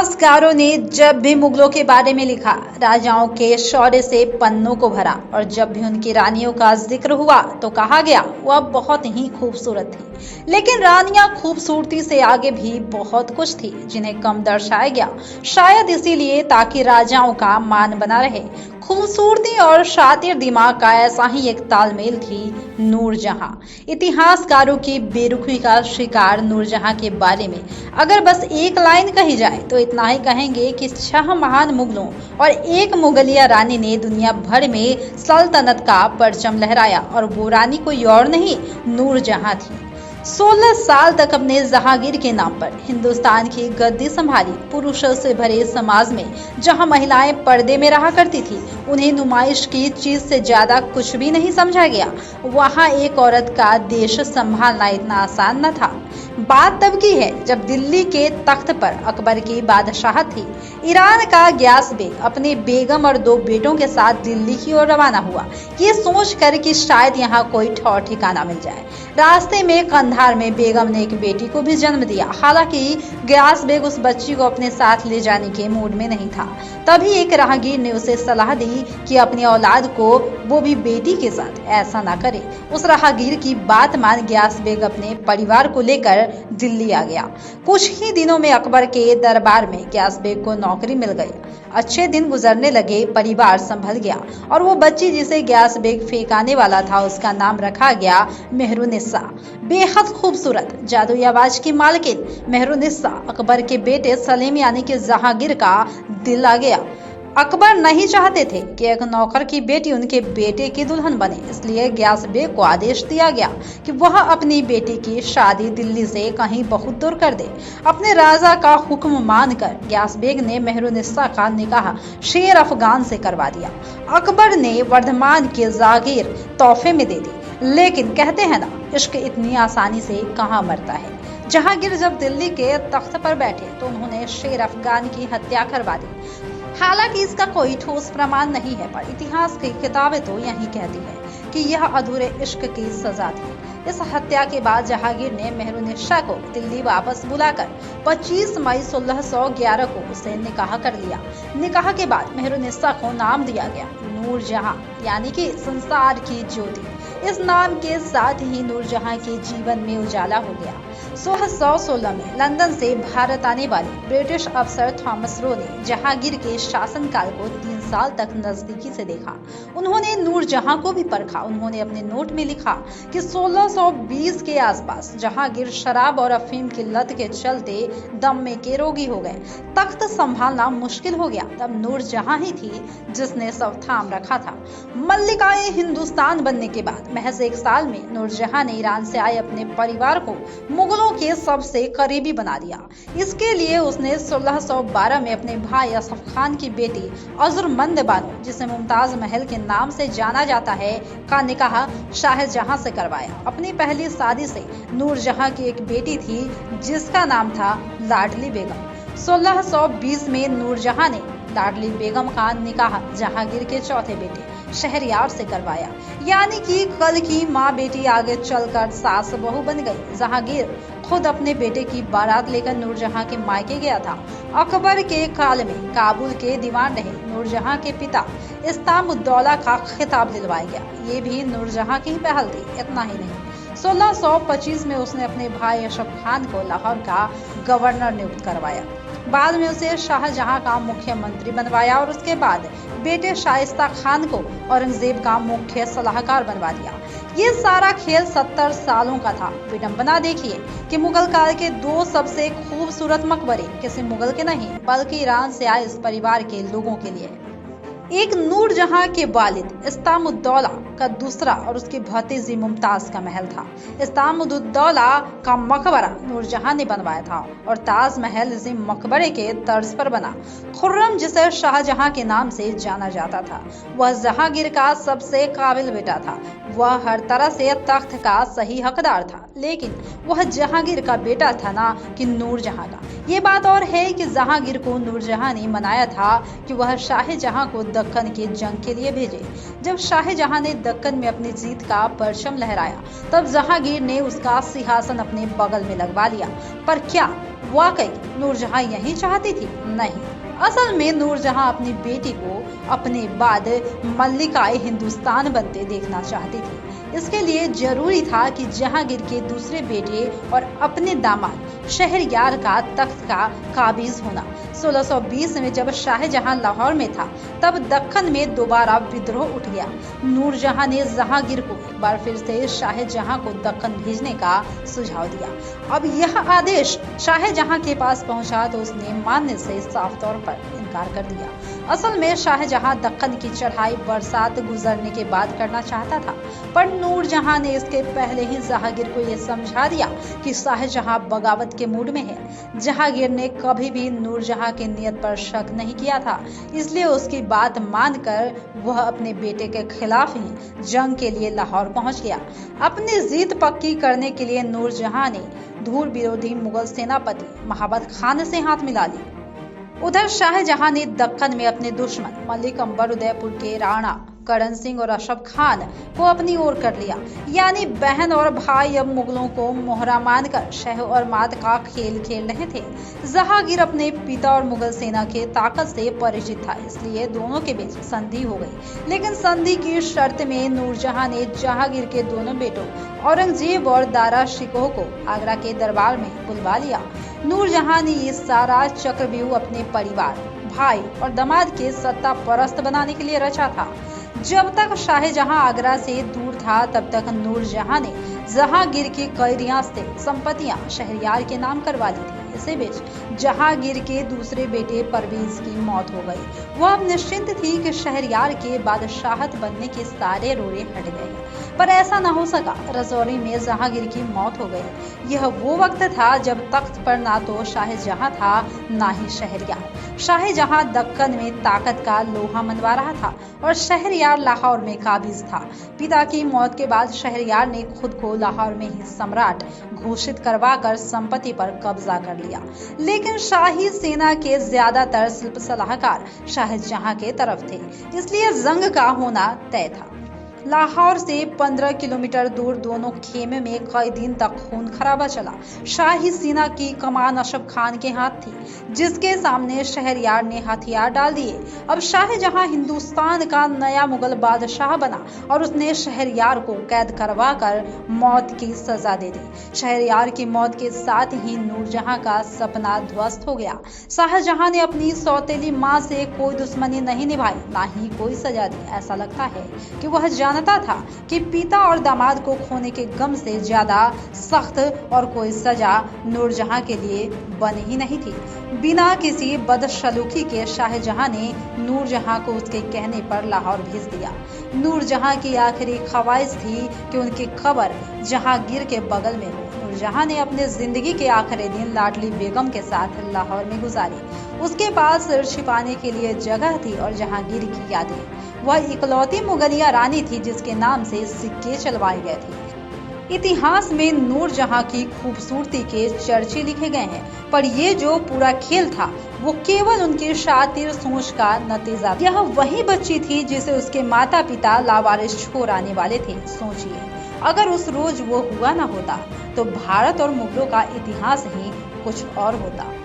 इतिहासकारों ने जब भी मुगलों के बारे में लिखा, राजाओं के शौर्य से पन्नों को भरा और जब भी उनकी रानियों का जिक्र हुआ तो कहा गया वह बहुत ही खूबसूरत थी। लेकिन रानियां खूबसूरती से आगे भी बहुत कुछ थी जिन्हें कम दर्शाया गया, शायद इसीलिए ताकि राजाओं का मान बना रहे। खूबसूरती और शातिर दिमाग का ऐसा ही एक तालमेल थी नूरजहां। इतिहासकारों की बेरुखी का शिकार नूरजहां के बारे में अगर बस एक लाइन कही जाए तो इतना ही कहेंगे कि 6 महान मुगलों और एक मुगलिया रानी ने दुनिया भर में सल्तनत का परचम लहराया और वो रानी कोई और नहीं, नूरजहां थी। 16 साल तक अपने जहांगीर के नाम पर हिंदुस्तान की गद्दी संभाली। पुरुषों से भरे समाज में जहां महिलाएं पर्दे में रहा करती थी, उन्हें नुमाइश की चीज से ज्यादा कुछ भी नहीं समझा गया। वहां एक औरत का देश संभालना इतना आसान न था। बात तब की है जब दिल्ली के तख्त पर अकबर की बादशाहत थी। ईरान का ग्यास बेग अपने बेगम और 2 बेटों के साथ दिल्ली की ओर रवाना हुआ, ये सोच कर कि शायद यहाँ कोई ठौर ठिकाना मिल जाए। रास्ते में कंधार में बेगम ने एक बेटी को भी जन्म दिया। हालांकि ग्यास बेग उस बच्ची को अपने साथ ले जाने के मूड में नहीं था। तभी एक राहगीर ने उसे सलाह दी कि अपनी औलाद को, वो भी बेटी के साथ, ऐसा ना करे। उस राहगीर की बात मान ग्यास बेग अपने परिवार को लेकर दिल्ली आ गया। कुछ ही दिनों में अकबर के दरबार में ग्यास बेग को नौकरी मिल गई। अच्छे दिन गुजरने लगे, परिवार संभल गया और वो बच्ची जिसे ग्यास बेग फेंकाने वाला था, उसका नाम रखा गया मेहरुनिस्सा। बेहद खूबसूरत जादुई आवाज की मालकिन मेहरुनिस्सा अकबर के बेटे सलीम यानी कि जहांगीर का दिल आ गया। अकबर नहीं चाहते थे कि एक नौकर की बेटी उनके बेटे की दुल्हन बने, इसलिए ग्यास बेग को आदेश दिया गया कि वह अपनी बेटी की शादी दिल्ली से कहीं बहुत दूर कर दे। अपने राजा का हुक्म मानकर ग्यास बेग ने मेहरुनिस्सा का निकाह शेर अफगान से करवा दिया। अकबर ने वर्धमान की जागीर तोहफे में दे दी। लेकिन कहते हैं ना, इश्क इतनी आसानी से कहाँ मरता है। जहांगीर जब दिल्ली के तख्त पर बैठे तो उन्होंने शेर अफगान की हत्या करवा दी। हालांकि इसका कोई ठोस प्रमाण नहीं है, पर इतिहास की किताबें तो यही कहती है कि यह अधूरे इश्क की सजा थी। इस हत्या के बाद जहांगीर ने मेहरुनिस्सा को दिल्ली वापस बुलाकर 25 मई 1611 को उसे निकाह कर लिया। निकाह के बाद मेहरुनिस्सा को नाम दिया गया नूरजहां, यानी कि संसार की ज्योति। इस नाम के साथ ही नूरजहां के जीवन में उजाला हो गया। 1616 में लंदन से भारत आने वाले ब्रिटिश अफसर थॉमस रो ने जहांगीर के शासनकाल को 3 साल तक नजदीकी से देखा। उन्होंने नूरजहां को भी परखा। उन्होंने अपने नोट में लिखा कि 1620 के आसपास जहांगीर शराब और अफीम की लत के चलते दम में के रोगी हो गए। तख्त संभालना मुश्किल हो गया। तब नूरजहां ही थी जिसने सब थाम रखा था। मल्लिकाए हिंदुस्तान बनने के बाद महज 1 साल में नूरजहां ने ईरान से आए अपने परिवार को मुगलों के सबसे करीबी बना दिया। इसके लिए उसने 1612 में अपने भाई असफ खान की बेटी अजुरमंद बानो, जिसे मुमताज महल के नाम से जाना जाता है, का निकाह शाहजहां से करवाया। अपनी पहली शादी से नूरजहां की एक बेटी थी जिसका नाम था लाडली बेगम। 1620 में नूरजहां ने लाडली बेगम का निकाह जहांगीर के चौथे बेटे शहरयार से करवाया। यानी कि कल की माँ बेटी आगे चलकर सास बहू बन गई। जहांगीर खुद अपने बेटे की बारात लेकर नूरजहां के मायके गया था। अकबर के काल में काबुल के दीवान रहे नूरजहां के पिता इस्तामुद्दौला का खिताब दिलवाया गया। ये भी नूरजहां की ही पहल थी। इतना ही नहीं, 1625 में उसने अपने भाई अशफ खान को लाहौर का गवर्नर नियुक्त करवाया। बाद में उसे शाहजहां का मुख्यमंत्री बनवाया और उसके बाद बेटे शाइस्ता खान को औरंगजेब का मुख्य सलाहकार बनवा दिया। ये सारा खेल 70 सालों का था। विडंबना देखिए कि मुगल काल के 2 सबसे खूबसूरत मकबरे किसी मुगल के नहीं बल्कि ईरान से आए इस परिवार के लोगों के लिए। एक नूरजहां के वालिद इस्तामुद्दौला का दूसरा और उसकी भतीजी मुमताज का महल था। इस्तामुद्दौला का मकबरा नूरजहां ने बनवाया था और ताजमहल इसी मकबरे के तर्ज पर बना। खुर्रम, जिसे शाहजहां के नाम से जाना जाता था, वह जहांगीर का सबसे काबिल बेटा था। वह हर तरह से तख्त का सही हकदार था, लेकिन वह जहांगीर का बेटा था ना कि नूरजहां का। ये बात और है कि जहांगीर को नूरजहां ने मनाया था कि वह शाहजहां को दक्कन की जंग के लिए भेजे। जब शाहजहां ने दक्कन में अपनी जीत का परचम लहराया, तब जहांगीर ने उसका सिंहासन अपने बगल में लगवा लिया। पर क्या वाकई नूरजहां यही चाहती थी? नहीं, असल में नूरजहां अपनी बेटी को अपने बाद मल्लिकाए हिंदुस्तान बनते देखना चाहती थी। इसके लिए जरूरी था कि जहांगीर के दूसरे बेटे और अपने दामाद शहरयार का तख्त का काबिज होना। 1620 में जब शाहजहां लाहौर में था, तब दक्कन में दोबारा विद्रोह उठ गया। नूरजहां ने जहांगीर को एक बार फिर से शाहजहां को दक्कन भेजने का सुझाव दिया। अब यह आदेश शाहजहां के पास पहुंचा तो उसने मानने से साफ तौर पर इनकार कर दिया। असल में शाहजहां दक्कन की चढ़ाई बरसात गुजरने के बाद करना चाहता था, पर नूरजहां ने इसके पहले ही जहांगीर को यह समझा दिया कि शाहजहां बगावत के मूड में है। जहांगीर ने कभी भी नूरजहां की नीयत पर शक नहीं किया था, इसलिए उसकी बात मानकर वह अपने बेटे के खिलाफ ही जंग के लिए लाहौर पहुंच गया। अपनी जीत पक्की करने के लिए नूरजहां ने धूल विरोधी मुगल सेनापति महाबत खान से हाथ मिला ली। उधर शाहजहां ने दक्कन में अपने दुश्मन मलिक अंबर उदयपुर के राणा करण सिंह और अशरफ खान को अपनी ओर कर लिया। यानी बहन और भाई अब मुगलों को मोहरा मानकर शह और मात का खेल खेल रहे थे। जहांगीर अपने पिता और मुगल सेना के ताकत से परिचित था, इसलिए दोनों के बीच संधि हो गई। लेकिन संधि की शर्त में नूरजहां ने जहांगीर के दोनों बेटों औरंगजेब और दारा शिकोह को आगरा के दरबार में बुलवा लिया। नूरजहां ने ये सारा चक्रव्यूह अपने परिवार, भाई और दामाद के सत्ता परस्त बनाने के लिए रचा था। जब तक शाहजहां आगरा से दूर था, तब तक नूरजहां ने जहांगीर की कई रियासतें, संपत्तियां शहरयार के नाम करवा ली थी। इसी बीच जहांगीर के दूसरे बेटे परवेज की मौत हो गई। वह अब निश्चिंत थी कि शहरयार के बादशाहत बनने के सारे रोड़े हट गए, पर ऐसा न हो सका। रजौरी में जहांगीर की मौत हो गई। यह वो वक्त था जब तख्त पर ना तो शाहजहां था, ना ही शहरयार। शाहजहां दक्कन में ताकत का लोहा मनवा रहा था और शहरयार लाहौर में काबिज था। पिता की मौत के बाद शहरयार ने खुद को लाहौर में ही सम्राट घोषित करवाकर संपत्ति पर कब्जा कर लिया। लेकिन शाही सेना के ज्यादातर शिल्प सलाहकार शाहजहां के तरफ थे, इसलिए जंग का होना तय था। लाहौर से 15 किलोमीटर दूर दोनों खेमे में कई दिन तक खून खराबा चला। शाही सेना की कमान अशरफ खान के हाथ थी, जिसके सामने शहरयार ने हथियार डाल दिए। अब शाहजहां हिंदुस्तान का नया मुगल बादशाह बना और उसने शहरयार को कैद करवा कर मौत की सजा दे दी। शहरयार की मौत के साथ ही नूरजहां का सपना ध्वस्त हो गया। शाहजहां ने अपनी सौतेली मां से कोई दुश्मनी नहीं निभाई, ना ही कोई सजा दी। ऐसा लगता है कि वह जानता था कि पिता और दामाद को खोने के गम से ज्यादा सख्त और कोई सजा नूरजहां के लिए बनी ही नहीं थी। बिना किसी बदसलूकी के शाहजहां ने नूरजहां को उसके कहने पर लाहौर भेज दिया। नूरजहां की आखिरी ख्वाहिश थी कि उनकी कब्र जहांगीर के बगल में हो। नूरजहां ने अपने जिंदगी के आखिरी दिन लाडली बेगम के साथ लाहौर में गुजारी। उसके पास सिर छिपाने के लिए जगह थी और जहांगीर की यादें। वह इकलौती मुगलिया रानी थी जिसके नाम से सिक्के चलवाए गए थे। इतिहास में नूरजहां की खूबसूरती के चर्चे लिखे गए हैं, पर ये जो पूरा खेल था वो केवल उनकी शातिर सोच का नतीजा। यह वही बच्ची थी जिसे उसके माता पिता लावारिस छोड़ आने वाले थे। सोचिए, अगर उस रोज वो हुआ ना होता तो भारत और मुगलों का इतिहास ही कुछ और होता।